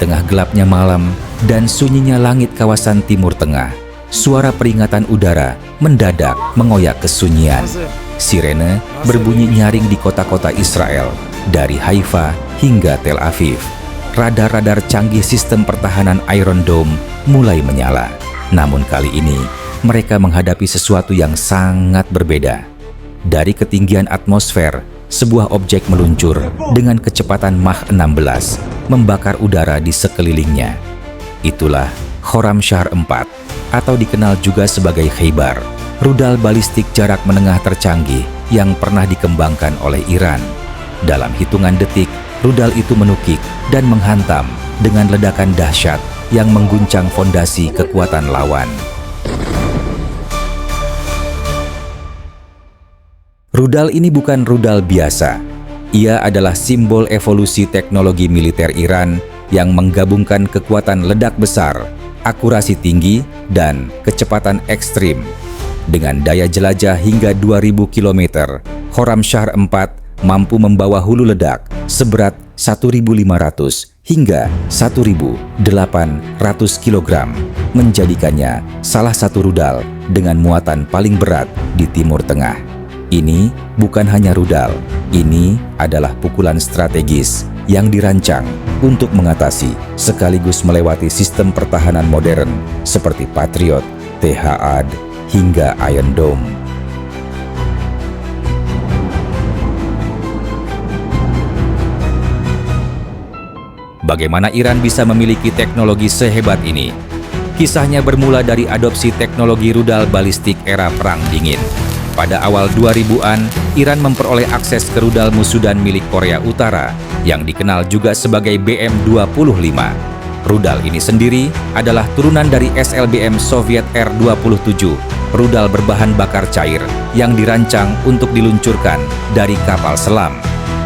tengah gelapnya malam dan sunyinya langit kawasan Timur Tengah, suara peringatan udara mendadak mengoyak kesunyian. Sirene berbunyi nyaring di kota-kota Israel, dari Haifa hingga Tel Aviv. Radar-radar canggih sistem pertahanan Iron Dome mulai menyala. Namun kali ini, mereka menghadapi sesuatu yang sangat berbeda. Dari ketinggian atmosfer, sebuah objek meluncur dengan kecepatan Mach 16, membakar udara di sekelilingnya. Itulah Khorramshahr 4, atau dikenal juga sebagai Khaybar, rudal balistik jarak menengah tercanggih yang pernah dikembangkan oleh Iran. Dalam hitungan detik, rudal itu menukik dan menghantam dengan ledakan dahsyat yang mengguncang fondasi kekuatan lawan. Rudal ini bukan rudal biasa. Ia adalah simbol evolusi teknologi militer Iran yang menggabungkan kekuatan ledak besar, akurasi tinggi, dan kecepatan ekstrim. Dengan daya jelajah hingga 2000 km, Khorramshahr 4 mampu membawa hulu ledak seberat 1.500 hingga 1.800 kg, menjadikannya salah satu rudal dengan muatan paling berat di Timur Tengah. Ini bukan hanya rudal, ini adalah pukulan strategis yang dirancang untuk mengatasi sekaligus melewati sistem pertahanan modern seperti Patriot, THAAD, hingga Iron Dome. Bagaimana Iran bisa memiliki teknologi sehebat ini? Kisahnya bermula dari adopsi teknologi rudal balistik era Perang Dingin. Pada awal 2000-an, Iran memperoleh akses ke rudal musudan milik Korea Utara yang dikenal juga sebagai BM-25. Rudal ini sendiri adalah turunan dari SLBM Soviet R-27, rudal berbahan bakar cair yang dirancang untuk diluncurkan dari kapal selam.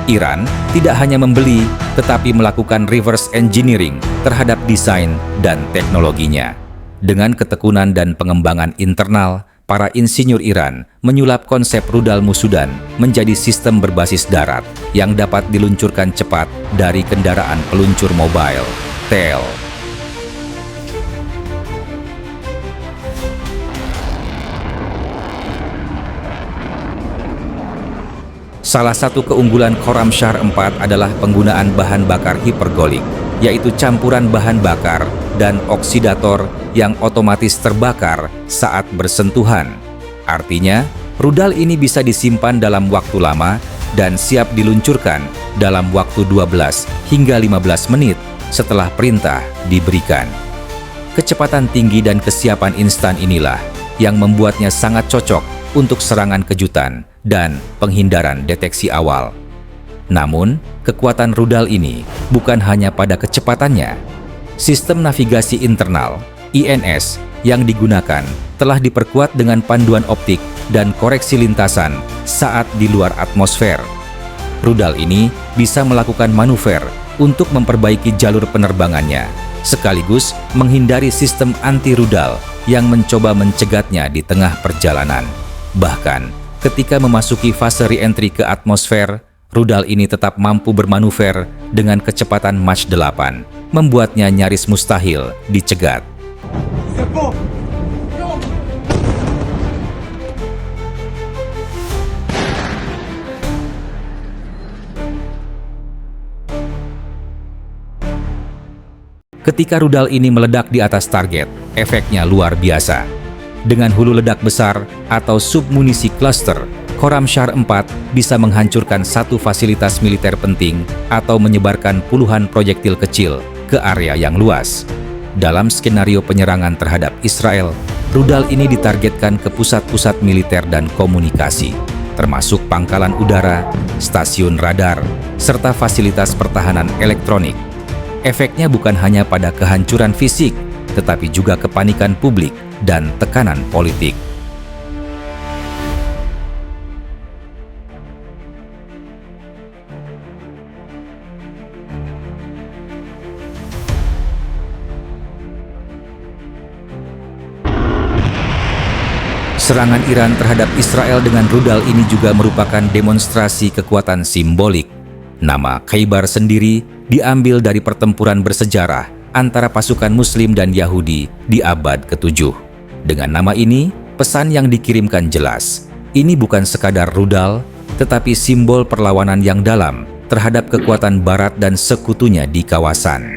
Iran tidak hanya membeli, tetapi melakukan reverse engineering terhadap desain dan teknologinya. Dengan ketekunan dan pengembangan internal, para insinyur Iran menyulap konsep rudal musudan menjadi sistem berbasis darat yang dapat diluncurkan cepat dari kendaraan peluncur mobile, TEL. Salah satu keunggulan Khorramshahr 4 adalah penggunaan bahan bakar hipergolik, yaitu campuran bahan bakar dan oksidator yang otomatis terbakar saat bersentuhan. Artinya, rudal ini bisa disimpan dalam waktu lama dan siap diluncurkan dalam waktu 12 hingga 15 menit setelah perintah diberikan. Kecepatan tinggi dan kesiapan instan inilah yang membuatnya sangat cocok untuk serangan kejutan dan penghindaran deteksi awal. Namun, kekuatan rudal ini bukan hanya pada kecepatannya. Sistem navigasi internal, INS, yang digunakan telah diperkuat dengan panduan optik dan koreksi lintasan saat di luar atmosfer. Rudal ini bisa melakukan manuver untuk memperbaiki jalur penerbangannya, sekaligus menghindari sistem anti-rudal yang mencoba mencegatnya di tengah perjalanan. Bahkan, ketika memasuki fase re-entry ke atmosfer, rudal ini tetap mampu bermanuver dengan kecepatan Mach 8, membuatnya nyaris mustahil dicegat. Ketika rudal ini meledak di atas target, efeknya luar biasa. Dengan hulu ledak besar atau submunisi cluster, Khorramshahr 4 bisa menghancurkan satu fasilitas militer penting atau menyebarkan puluhan proyektil kecil ke area yang luas. Dalam skenario penyerangan terhadap Israel, rudal ini ditargetkan ke pusat-pusat militer dan komunikasi, termasuk pangkalan udara, stasiun radar, serta fasilitas pertahanan elektronik. Efeknya bukan hanya pada kehancuran fisik, tetapi juga kepanikan publik dan tekanan politik. Serangan Iran terhadap Israel dengan rudal ini juga merupakan demonstrasi kekuatan simbolik. Nama Khaybar sendiri diambil dari pertempuran bersejarah antara pasukan Muslim dan Yahudi di abad ke-7. Dengan nama ini, pesan yang dikirimkan jelas. Ini bukan sekadar rudal, tetapi simbol perlawanan yang dalam terhadap kekuatan Barat dan sekutunya di kawasan.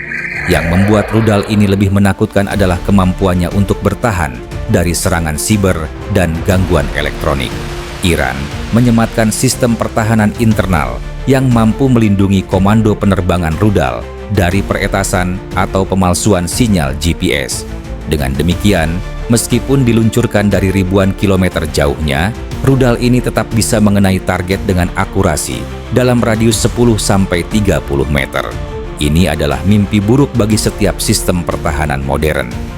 Yang membuat rudal ini lebih menakutkan adalah kemampuannya untuk bertahan dari serangan siber dan gangguan elektronik. Iran menyematkan sistem pertahanan internal yang mampu melindungi komando penerbangan rudal dari peretasan atau pemalsuan sinyal GPS. Dengan demikian, meskipun diluncurkan dari ribuan kilometer jauhnya, rudal ini tetap bisa mengenai target dengan akurasi dalam radius 10-30 meter. Ini adalah mimpi buruk bagi setiap sistem pertahanan modern.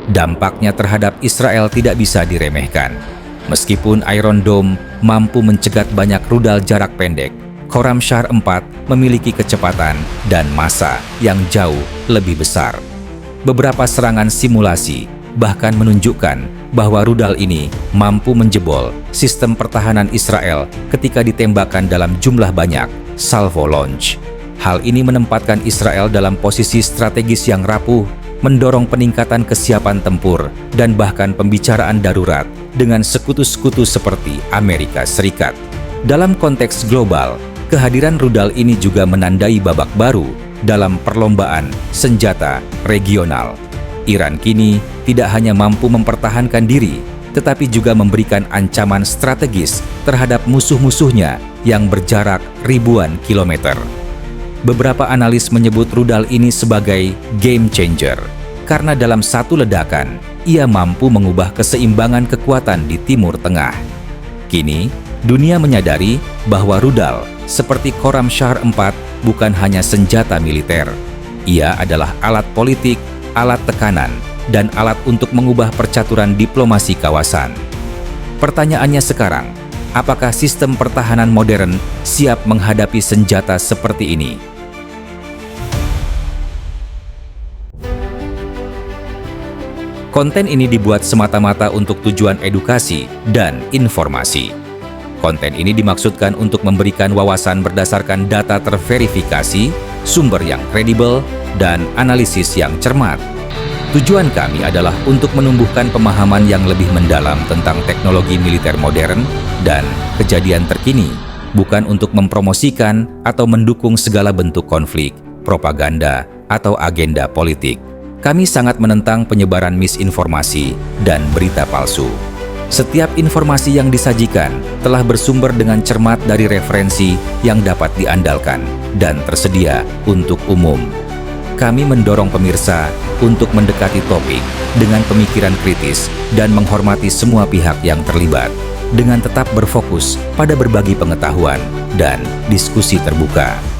Dampaknya terhadap Israel tidak bisa diremehkan. Meskipun Iron Dome mampu mencegat banyak rudal jarak pendek, Khorramshahr 4 memiliki kecepatan dan massa yang jauh lebih besar. Beberapa serangan simulasi bahkan menunjukkan bahwa rudal ini mampu menjebol sistem pertahanan Israel ketika ditembakkan dalam jumlah banyak salvo launch. Hal ini menempatkan Israel dalam posisi strategis yang rapuh, mendorong peningkatan kesiapan tempur dan bahkan pembicaraan darurat dengan sekutu-sekutu seperti Amerika Serikat. Dalam konteks global, kehadiran rudal ini juga menandai babak baru dalam perlombaan senjata regional. Iran kini tidak hanya mampu mempertahankan diri, tetapi juga memberikan ancaman strategis terhadap musuh-musuhnya yang berjarak ribuan kilometer. Beberapa analis menyebut rudal ini sebagai game changer, karena dalam satu ledakan, ia mampu mengubah keseimbangan kekuatan di Timur Tengah. Kini, dunia menyadari bahwa rudal seperti Khorramshahr 4 bukan hanya senjata militer. Ia adalah alat politik, alat tekanan, dan alat untuk mengubah percaturan diplomasi kawasan. Pertanyaannya sekarang, apakah sistem pertahanan modern siap menghadapi senjata seperti ini? Konten ini dibuat semata-mata untuk tujuan edukasi dan informasi. Konten ini dimaksudkan untuk memberikan wawasan berdasarkan data terverifikasi, sumber yang kredibel, dan analisis yang cermat. Tujuan kami adalah untuk menumbuhkan pemahaman yang lebih mendalam tentang teknologi militer modern dan kejadian terkini, bukan untuk mempromosikan atau mendukung segala bentuk konflik, propaganda, atau agenda politik. Kami sangat menentang penyebaran misinformasi dan berita palsu. Setiap informasi yang disajikan telah bersumber dengan cermat dari referensi yang dapat diandalkan dan tersedia untuk umum. Kami mendorong pemirsa untuk mendekati topik dengan pemikiran kritis dan menghormati semua pihak yang terlibat, dengan tetap berfokus pada berbagi pengetahuan dan diskusi terbuka.